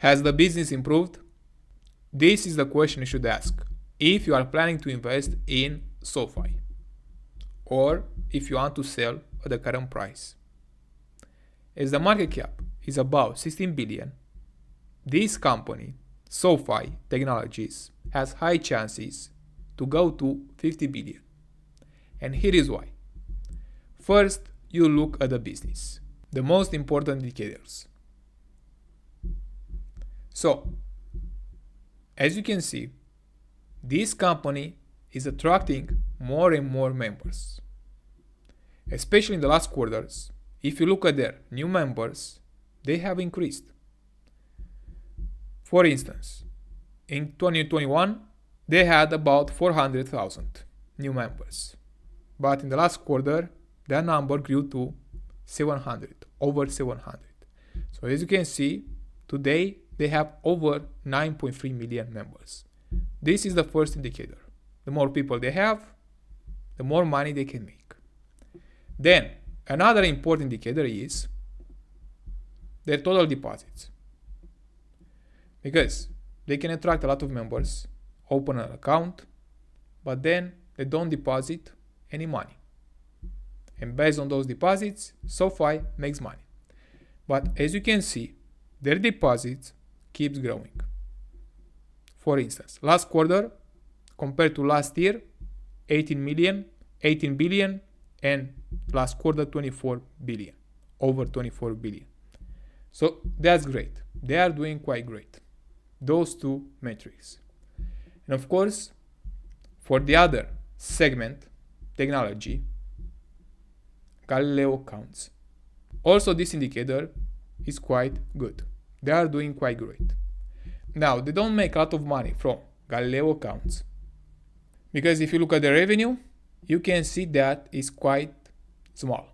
Has the business improved? This is the question you should ask if you are planning to invest in SoFi or if you want to sell at the current price. As the market cap is about 16 billion, this company, SoFi Technologies, has high chances to go to 50 billion. And here is why. First, you look at the business, the most important indicators. So, as you can see, this company is attracting more and more members. Especially in the last quarters, if you look at their new members, they have increased. For instance, in 2021, they had about 400,000 new members. But in the last quarter, that number grew to 700, over 700. So as you can see, today they have over 9.3 million members. This is the first indicator. The more people they have, the more money they can make. Then, another important indicator is their total deposits. Because they can attract a lot of members, open an account, but then they don't deposit any money. And based on those deposits, SoFi makes money. But as you can see, their deposits keeps growing. For instance, last quarter compared to last year, 18 billion, and last quarter 24 billion, over 24 billion. So that's great. They are doing quite great. Those two metrics. And of course, for the other segment, technology, Galileo counts. Also, this indicator is quite good. They are doing quite great. Now, they don't make a lot of money from Galileo accounts, because if you look at the revenue, you can see that it's quite small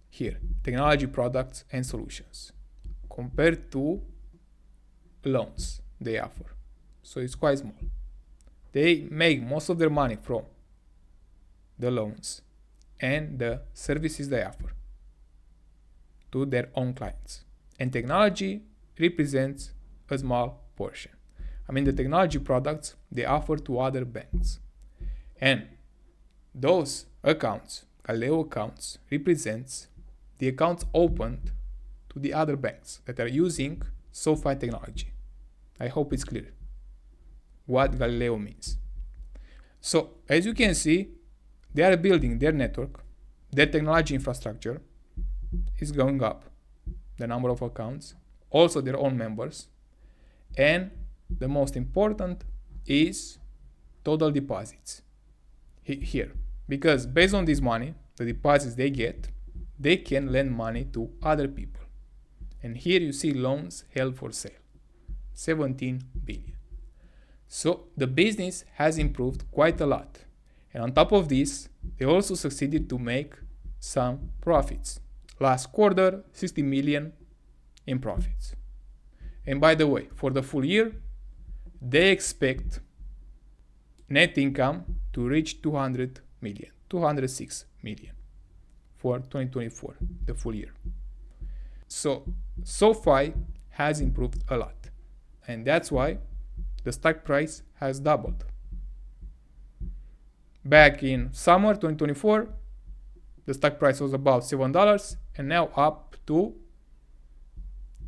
here, technology products and solutions, compared to loans they offer. So it's quite small. They make most of their money from the loans and the services they offer to their own clients. And technology represents a small portion. I mean, the technology products they offer to other banks. And those accounts, Galileo accounts, represents the accounts opened to the other banks that are using SoFi technology. I hope it's clear what Galileo means. So, as you can see, they are building their network, their technology infrastructure is going up, the number of accounts, also their own members, and the most important is total deposits here, because based on this money, the deposits they get, they can lend money to other people. And here you see loans held for sale, 17 billion. So the business has improved quite a lot. And on top of this, they also succeeded to make some profits. Last quarter, 60 million in profits. And by the way, for the full year, they expect net income to reach 206 million for 2024, the full year. So SoFi has improved a lot. And that's why the stock price has doubled. Back in summer 2024, the stock price was about $7 and now up to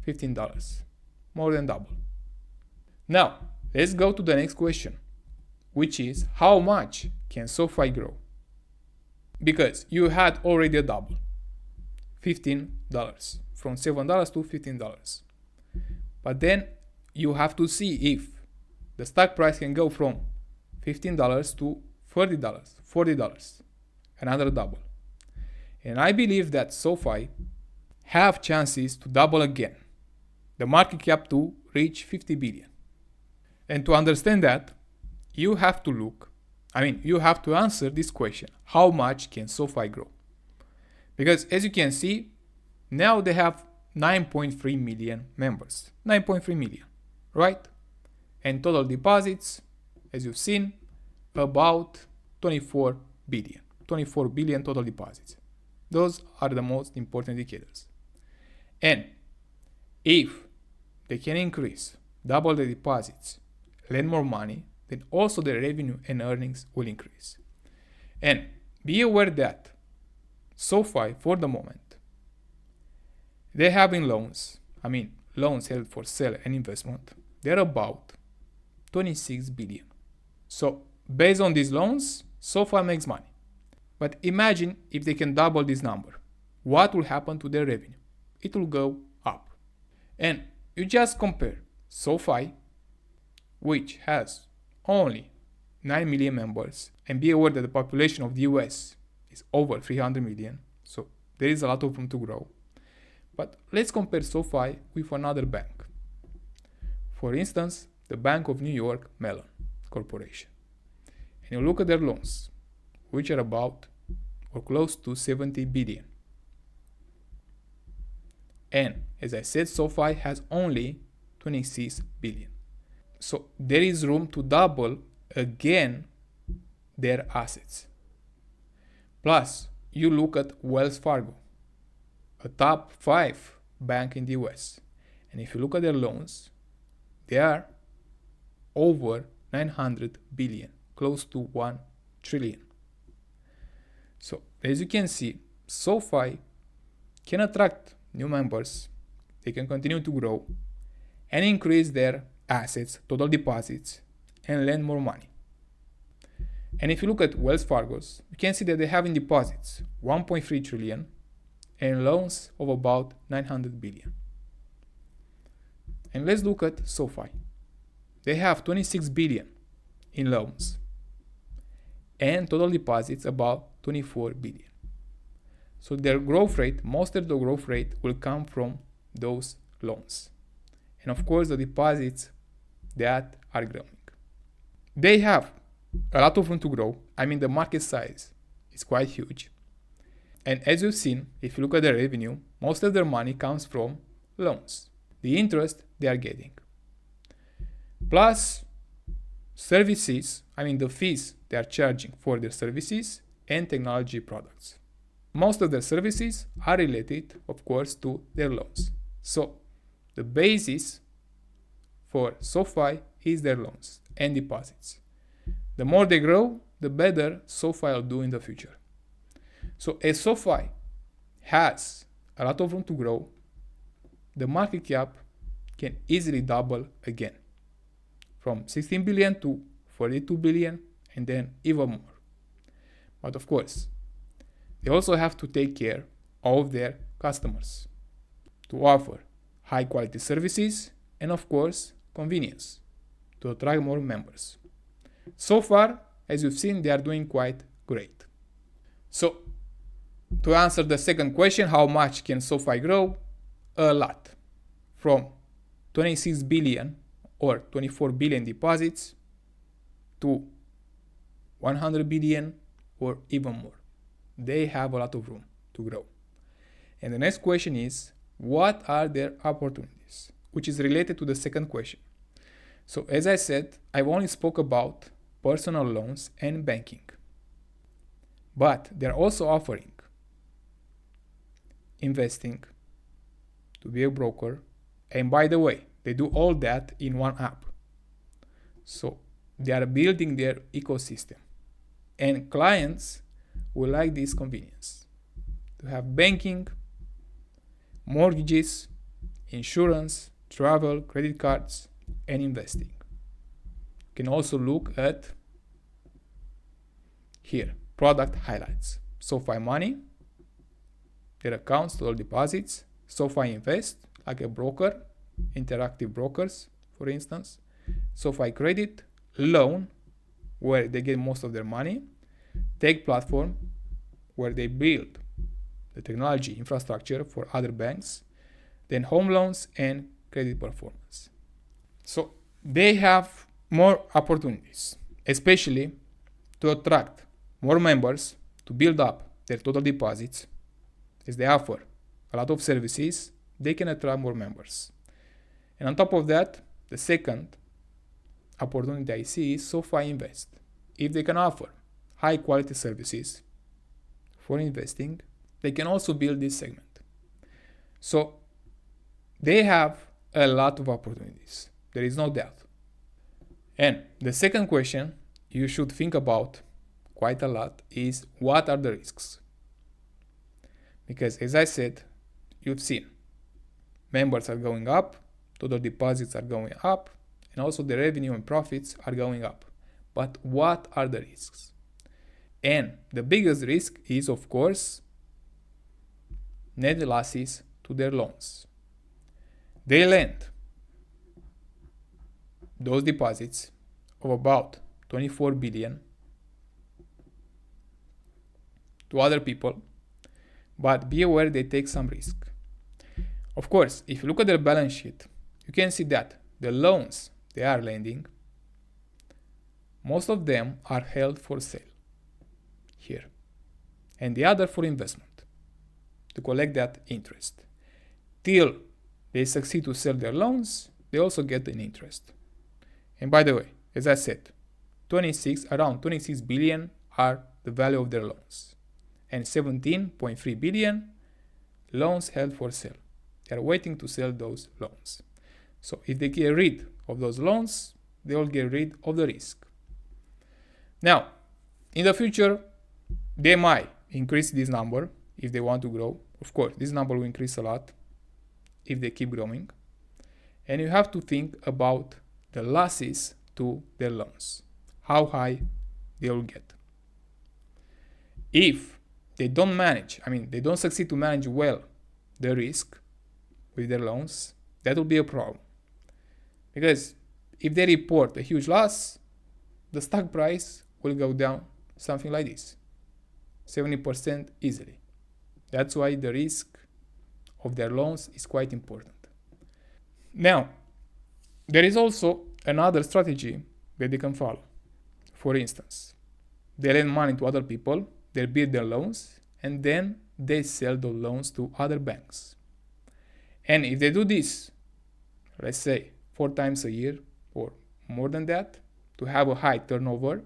$15, more than double. Now, let's go to the next question, which is how much can SoFi grow? Because you had already a double, $15, from $7 to $15. But then you have to see if the stock price can go from $15 to $30, $40, another double. And I believe that SoFi have chances to double again, the market cap to reach 50 billion. And to understand that, you have to answer this question, how much can SoFi grow? Because as you can see, now they have 9.3 million members, 9.3 million, right? And total deposits, as you've seen, about 24 billion total deposits. Those are the most important indicators. And if they can increase, double the deposits, lend more money, then also the revenue and earnings will increase. And be aware that SoFi, for the moment, they have in loans held for sale and investment, they're about 26 billion. So based on these loans, SoFi makes money. But imagine if they can double this number. What will happen to their revenue? It will go up. And you just compare SoFi, which has only 9 million members, and be aware that the population of the US is over 300 million, so there is a lot of room to grow. But let's compare SoFi with another bank. For instance, the Bank of New York Mellon Corporation. And you look at their loans, which are about or close to 70 billion. And as I said, SoFi has only 26 billion. So there is room to double again their assets. Plus, you look at Wells Fargo, a top 5 bank in the US. And if you look at their loans, they are over 900 billion, close to 1 trillion. So as you can see, SoFi can attract new members, they can continue to grow and increase their assets, total deposits, and lend more money. And if you look at Wells Fargo's, you can see that they have in deposits 1.3 trillion and loans of about 900 billion. And let's look at SoFi. They have 26 billion in loans and total deposits about 24 billion. So their growth rate, most of the growth rate will come from those loans. And of course the deposits that are growing. They have a lot of room to grow. The market size is quite huge. And as you've seen, if you look at their revenue, most of their money comes from loans. The interest they are getting. Plus services, the fees they are charging for their services and technology products. Most of their services are related, of course, to their loans. So the basis for SoFi is their loans and deposits. The more they grow, the better SoFi will do in the future. So as SoFi has a lot of room to grow, the market cap can easily double again, from 16 billion to 42 billion and then even more. But of course, they also have to take care of their customers to offer high quality services and of course convenience to attract more members. So far, as you've seen, they are doing quite great. So to answer the second question, how much can SoFi grow? A lot. From 26 billion or 24 billion deposits to 100 billion or even more. They have a lot of room to grow. And the next question is, what are their opportunities? Which is related to the second question. So as I said, I've only spoke about personal loans and banking. But they're also offering investing, to be a broker. And by the way, they do all that in one app. So they are building their ecosystem. And clients will like this convenience. To have banking, mortgages, insurance, travel, credit cards, and investing. You can also look at here, product highlights. SoFi Money, their accounts, total deposits, SoFi Invest, like a broker, interactive brokers, for instance, SoFi Credit, Loan, where they get most of their money, Tech Platform, where they build the technology infrastructure for other banks, then home loans and credit performance. So they have more opportunities, especially to attract more members, to build up their total deposits. As they offer a lot of services, they can attract more members. And on top of that, the second opportunity I see is SoFi Invest. If they can offer high quality services for investing, they can also build this segment. So they have a lot of opportunities. There is no doubt. And the second question you should think about quite a lot is, what are the risks? Because as I said, you've seen members are going up, total deposits are going up, and also the revenue and profits are going up. But what are the risks? And the biggest risk is, of course, net losses to their loans. They lend those deposits of about 24 billion to other people, but be aware they take some risk. Of course, if you look at their balance sheet, you can see that the loans they are lending, most of them are held for sale here, and the other for investment to collect that interest. Till they succeed to sell their loans, they also get an interest. And by the way, as I said, around 26 billion are the value of their loans, and 17.3 billion loans held for sale. They are waiting to sell those loans. So if they get rid of those loans, they will get rid of the risk. Now, in the future, they might increase this number if they want to grow. Of course, this number will increase a lot if they keep growing. And you have to think about the losses to their loans, how high they will get. If they don't succeed to manage well the risk with their loans, that will be a problem. Because if they report a huge loss, the stock price will go down something like this, 70% easily. That's why the risk of their loans is quite important. Now, there is also another strategy that they can follow. For instance, they lend money to other people, they build their loans, and then they sell those loans to other banks. And if they do this, let's say 4 times a year or more than that, to have a high turnover,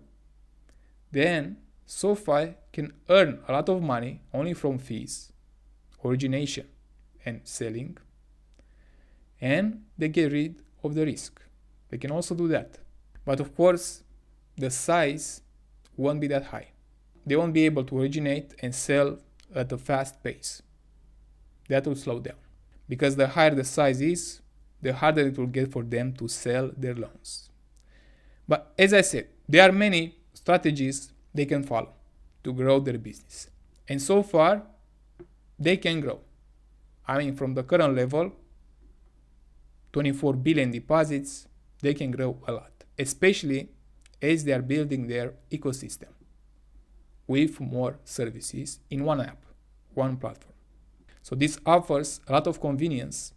then SoFi can earn a lot of money only from fees, origination, and selling, and they get rid of the risk. They can also do that. But of course, the size won't be that high. They won't be able to originate and sell at a fast pace. That will slow down. Because the higher the size is, the harder it will get for them to sell their loans. But as I said, there are many strategies they can follow to grow their business. And so far, they can grow. From the current level, 24 billion deposits, they can grow a lot, especially as they are building their ecosystem with more services in one app, one platform. So this offers a lot of convenience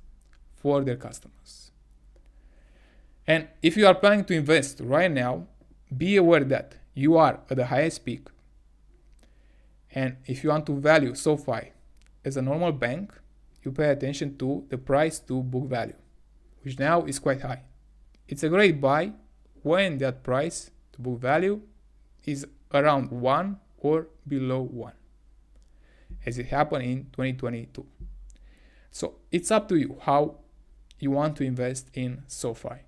for their customers. And if you are planning to invest right now, be aware that you are at the highest peak. And if you want to value SoFi as a normal bank, you pay attention to the price to book value, which now is quite high. It's a great buy when that price to book value is around 1 or below 1, as it happened in 2022. So it's up to you how you want to invest in SoFi.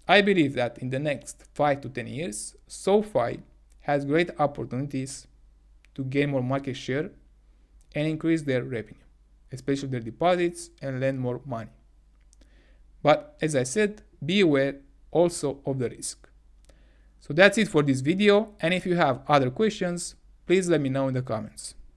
I believe that in the next 5 to 10 years, SoFi has great opportunities to gain more market share and increase their revenue, especially their deposits, and lend more money. But as I said, be aware also of the risk. So that's it for this video, and if you have other questions, please let me know in the comments.